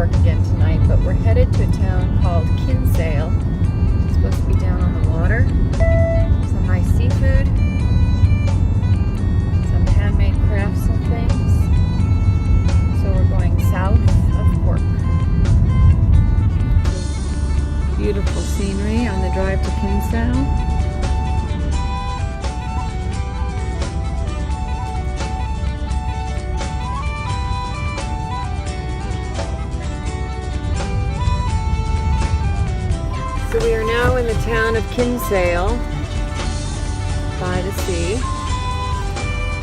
pork again tonight, but we're headed to a town called Kinsale. It's supposed to be down on the water. Some nice seafood, some handmade crafts and things. So we're going south of Cork. Beautiful scenery on the drive to Kinsale. So we are now in the town of Kinsale by the sea.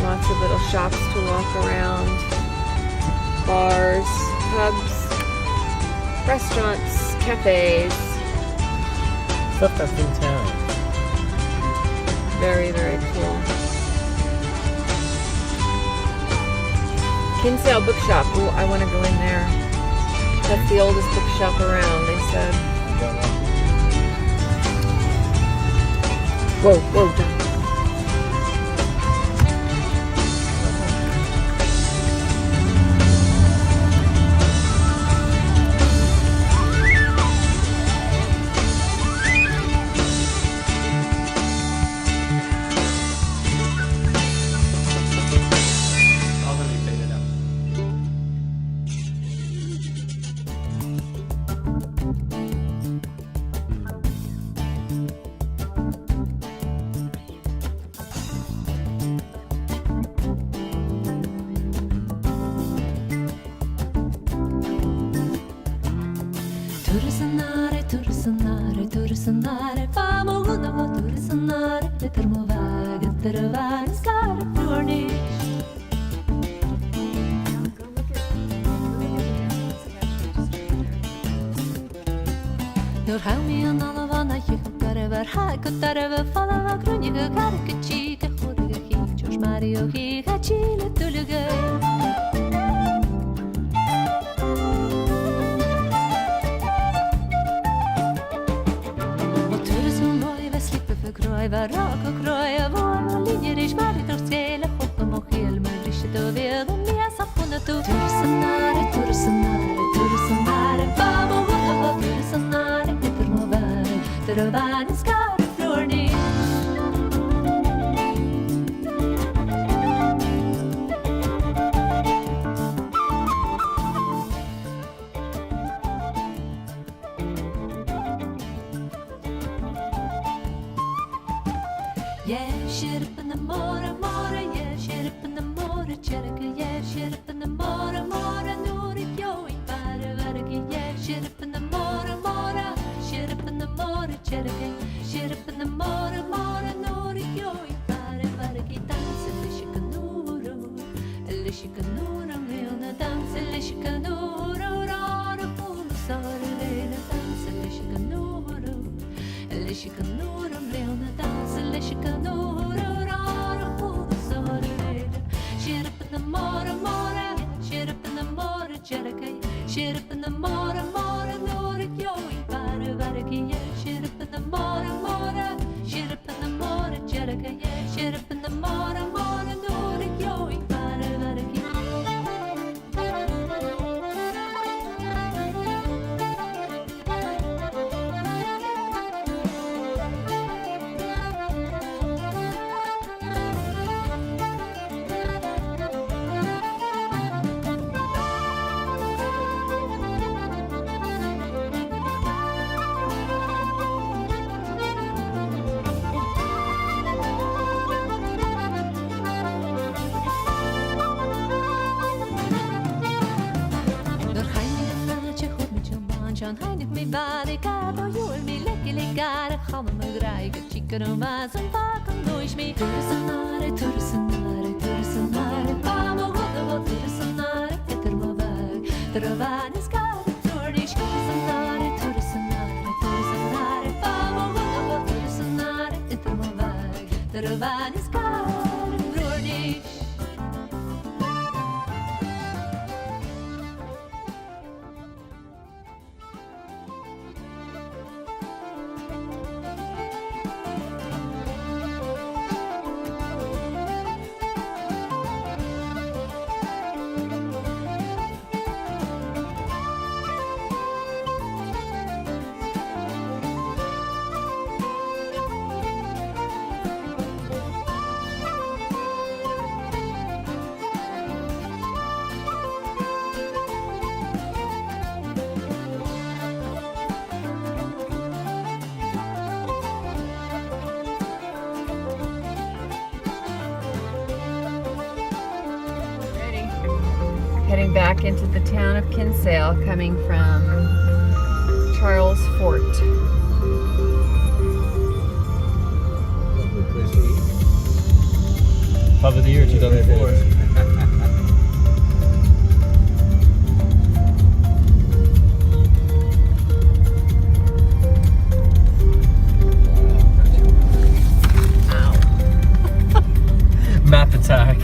Lots of little shops to walk around, bars, pubs, restaurants, cafes. Stuff that's in town. Very, very cool. Kinsale Bookshop. Ooh, I want to go in there. That's the oldest bookshop around, they said. Whoa, whoa, down. Tursenare, famoguna va tursenare, termovaga, tervaga, skara flornish. Nur hami an alavana yukare ver hakutare ver falava kruniga karkachiga khodiga hi josh mario hi hachile tuluga. Var rak och kröja var linjer i svärd och skela hoppa och hel med risket och ved och med saffnet och tursenare, babo och tursenare, efter må vara, där världen ska flornish. Yeah, shit up in the morning, yeah, shit up in the morning, cherika, yeah, shit up in the morning, nuri going bare vargi, yeah, shit up in the morning, shit up in the morning, cherika, shit up in the morning, nuri going bare vargi, dansa lishikanuru, milna dansa lishikanuru, rara hon sarlena dansa lishikanuru, milna dansa lishikanuru, rara hon sarlena. Shit up in the morning, shit up in the morning, cherika, shit up in the morning, nuri going bare vargi, yeah, shit up in the morning, shit up in the morning, cherika, yeah, shit up in the morning, nuri going bare vargi. John Heinig me vale cado jul me lekke legare gamme me dreige chicken o mas en vaken dois me tursenare vamo godo tursenare etter mo vag travan skade flornish tursenare vamo godo tursenare etter mo vag travan skade flornish. Heading back into the town of Kinsale, coming from Charles Fort. Lovely place to eat. Pub of the year 2004. Map attack.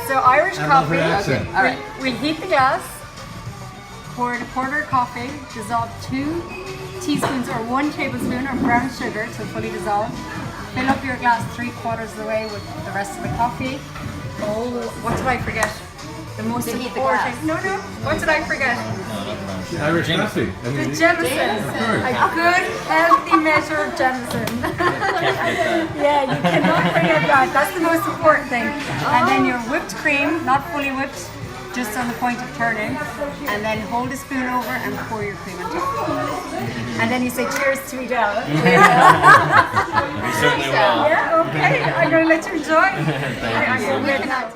So Irish coffee. Okay. All right. We'll heat the glass. Pour in a quarter of coffee. Dissolve 2 teaspoons or 1 tablespoon of brown sugar to fully dissolve. Fill up your glass 3/4 of the way with the rest of the coffee. Oh, what did I forget? The most important. No. What did I forget? Irish coffee. The Jameson. A good, healthy measure of Jameson. Yeah, you cannot forget that. That's the most important thing. And then your whipped cream, not fully whipped, just on the point of turning. And then hold a spoon over and pour your cream on top. And then you say cheers to Edel. We certainly will. Yeah, okay. I'm going to let you enjoy. I'm going to make it out.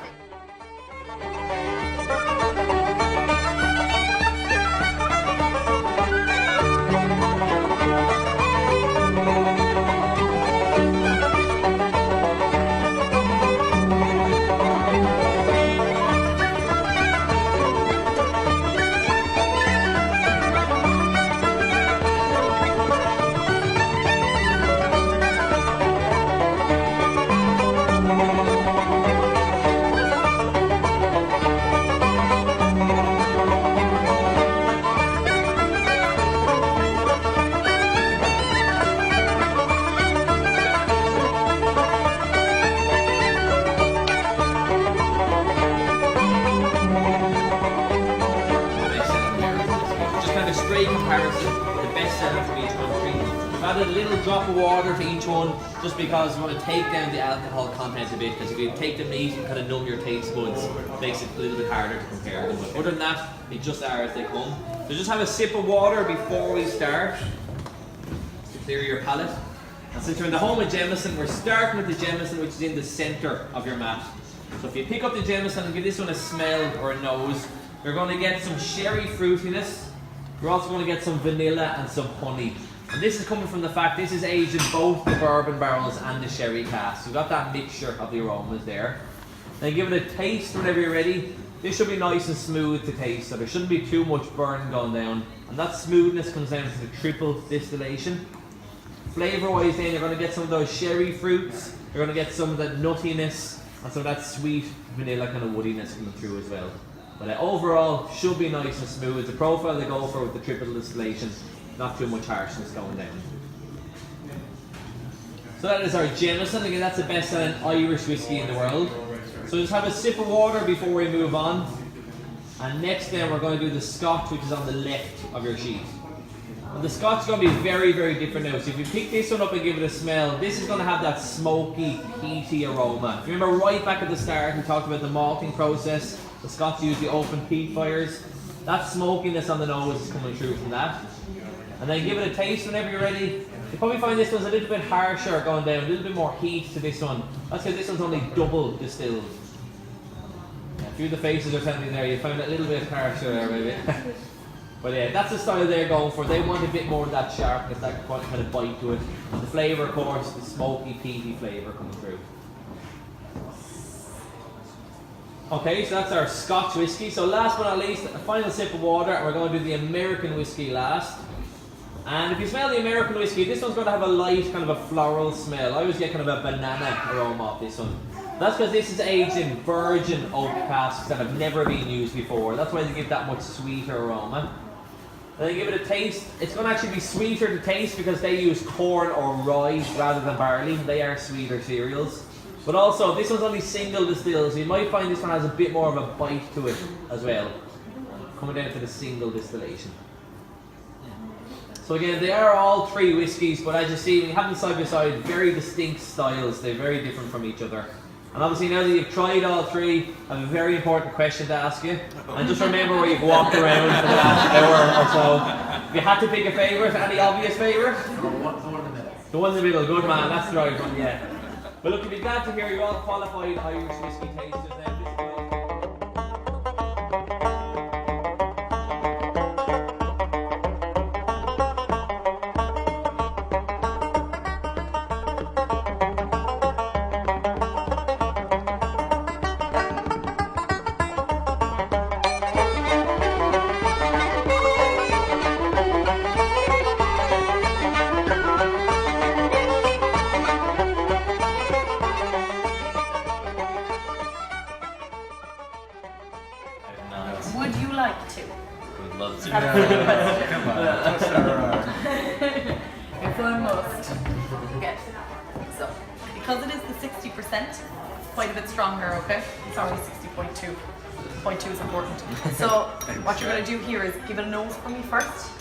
Comparison, the best seller from each country. We've added a little drop of water to each one just because we want to take down the alcohol content a bit, because if you take them neat and kind of numb your taste buds, it makes it a little bit harder to compare them. But other than that, they just are as they come. So just have a sip of water before we start to clear your palate. And since we're in the home of Jameson, we're starting with the Jameson, which is in the centre of your mat. So if you pick up the Jameson and give this one a smell or a nose, you're going to get some sherry fruitiness. We're also going to get some vanilla and some honey. And this is coming from the fact this is aged in both the bourbon barrels and the sherry casks. So we've got that mixture of the aromas there. Then give it a taste whenever you're ready. This should be nice and smooth to taste, so there shouldn't be too much burn going down. And that smoothness comes down to the triple distillation. Flavour-wise then, you're going to get some of those sherry fruits. You're going to get some of that nuttiness and some of that sweet vanilla kind of woodiness coming through as well. But overall, should be nice and smooth. The profile they go for with the triple distillation, not too much harshness going down. So that is our Jameson. Again, that's the best selling Irish whiskey in the world. So just have a sip of water before we move on. And next then we're going to do the Scotch, which is on the left of your sheet. And the Scotch is going to be very, very different now. So if you pick this one up and give it a smell, this is going to have that smoky, peaty aroma. If you remember right back at the start, we talked about the malting process. The Scots use the open peat fires. That smokiness on the nose is coming through from that. And then give it a taste whenever you're ready. You probably find this one's a little bit harsher going down, a little bit more heat to this one. That's because this one's only double distilled. A few of the faces are telling me there, you found it a little bit harsher there maybe. But yeah, that's the style they're going for. They want a bit more of that sharpness, that kind of bite to it. And the flavour, of course, the smoky, peaty flavour coming through. Okay, so that's our Scotch whiskey. So last but not least, a final sip of water, and we're going to do the American whiskey last. And if you smell the American whiskey, this one's going to have a light kind of a floral smell. I always get kind of a banana aroma off this one. That's because this is aged in virgin oak casks that have never been used before. That's why they give that much sweeter aroma. And then give it a taste. It's going to actually be sweeter to taste because they use corn or rye rather than barley. They are sweeter cereals. But also, this one's only single distilled, so you might find this one has a bit more of a bite to it as well. Coming down to the single distillation. So again, they are all 3 whiskies, but as you see, when you have them side by side, very distinct styles. They're very different from each other. And obviously now that you've tried all 3, I have a very important question to ask you. And just remember where you've walked around for the last hour or so. If you had to pick a favourite, any obvious favourite? The one in the middle. The one in the middle, good man, that's the right one, yeah. But look, you'll be glad to hear you're all qualified Irish whiskey tasters now. Would you like to? Would love to. Come on, what's our, It's almost. Okay. So, because it is the 60%, quite a bit stronger, okay? It's already 60.2. 0.2 is important. So, what you're going to do here is give it a nose for me first.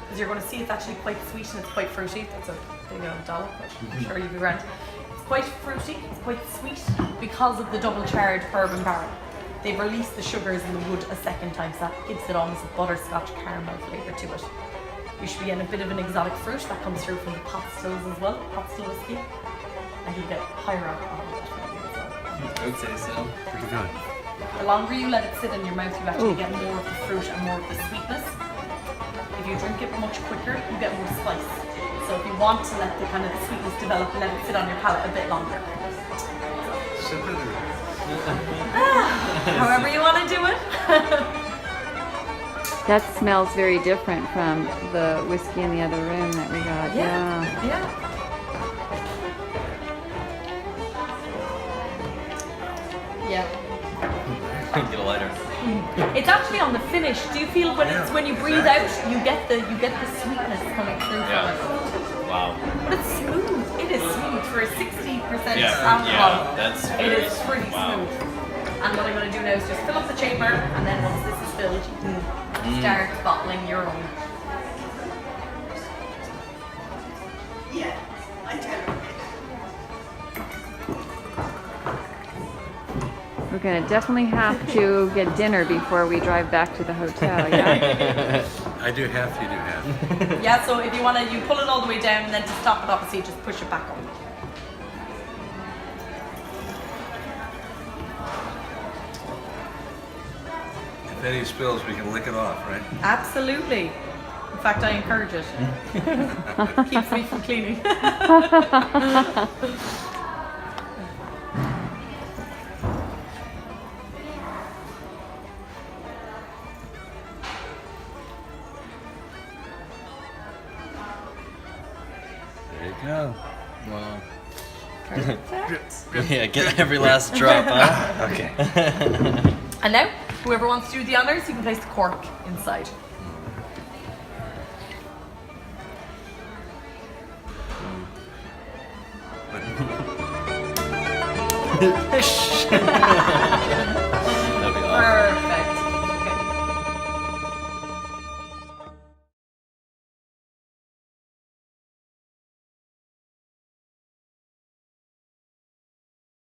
Because you're going to see it's actually quite sweet and it's quite fruity. That's a big dollop, but I'm sure you'll be grand. It's quite fruity, it's quite sweet because of the double charred bourbon barrel. They've released the sugars in the wood a second time, so that gives it almost a butterscotch caramel flavour to it. You should be getting a bit of an exotic fruit that comes through from the pot stills as well, pot still whiskey. And you'll get higher alcohol definitely as well. I would say so. Pretty good. The longer you let it sit in your mouth, you actually get more of the fruit and more of the sweetness. If you drink it much quicker, you get more spice. So if you want to let the kind of the sweetness develop, let it sit on your palate a bit longer. Sip it or... However you want to do it. That smells very different from the whiskey in the other room that we got. Yeah. Yeah. Get a lighter. It's actually on the finish. Do you feel when you breathe out, you get the sweetness coming through from it? Wow. But it's smooth. It is smooth for a 60% Yeah, alcohol. that's It very is pretty smooth. And what I'm going to do now is just fill up the chamber, and then once this is filled, you can start bottling your own. Yeah, I tell you. We're gonna definitely have to get dinner before we drive back to the hotel, yeah? I do half, you do half. Yeah, so if you want to, you pull it all the way down, and then to stop it, obviously, just push it back up. If any spills, we can lick it off, right? Absolutely. In fact, I encourage it. Keeps me from cleaning. There you go. Wow. Perfect. Yeah, get every last drop, huh? Okay. And now, whoever wants to do the honours, you can place the cork inside.